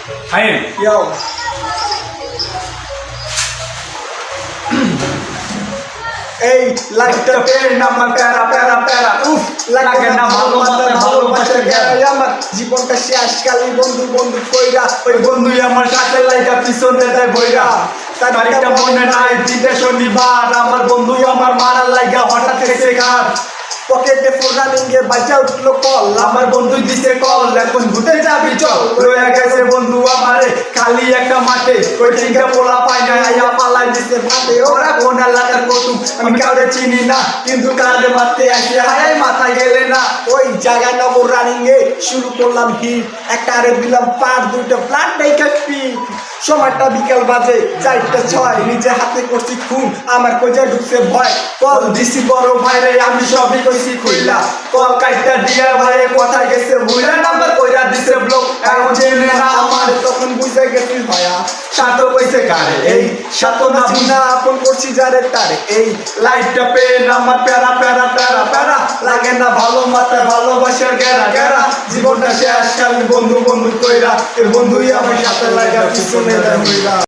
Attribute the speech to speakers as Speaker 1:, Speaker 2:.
Speaker 1: Hayır.
Speaker 2: Yo. এই লাইফটা pen আমার প্যারা প্যারা প্যারা উফ লাগে না ভালো মাথায় ভালোবাসার গেরাই আমার জীবনটা শেষ কালি বন্ধু বন্ধু কইরা ওই বন্ধুই আমার সাথে লাইকা পিছনে দেয় বইরা তারিখটা মনে নাই দিনে শনিবার আমার বন্ধুই আমার মারার লাইগা হঠাৎ গেছে ঘাট পকেটে ফোন রানিংয়ে বাজা উঠলো কল আমার বন্ধু দিছে কল এখন ঘুরতে যাবি চল রয়ে গেছে বন্ধু আমারে খালি একটা মাঠে ওই চিন্তা পোলা পায় না আয়া পালাই দিছে মাঠে ওরা কোন এলাকার কতুম আমি কাউরে চিনি না কিন্তু কাঁধে মারতে আসে হায় মাথা গেলে না ওই জায়গা নগর রানিংয়ে শুরু করলাম হিট একটা আরে দিলাম পাঁচ দুইটা প্লান্ট ডাইকা পিক সময়টা বিকাল বাজে 4:06 নিজে হাতে করছি খুন আমার কোজা ঢুকছে ভয় কল দিছি বড় ভাইরে আমি সবই কইছি কইলা কল কাইটা দিয়া ভাই কথা গেছে ভুলা নাম্বার কইরা দিছে ব্লক এখন জেনে না আমার তখন বুঝে গেছিস ভাইয়া সাত কইছে কারে এই সাত না চিনা আপন করছি যারে তারে এই লাইটটা পেন আমার প্যারা প্যারা প্যারা প্যারা লাগে না ভালো মাথায় ভালোবাসার গেরা গেরা জীবনটা শেষ কাল বন্ধু বন্ধু কইরা এর বন্ধুই আমার সাথে লাগা পিছনে দেয়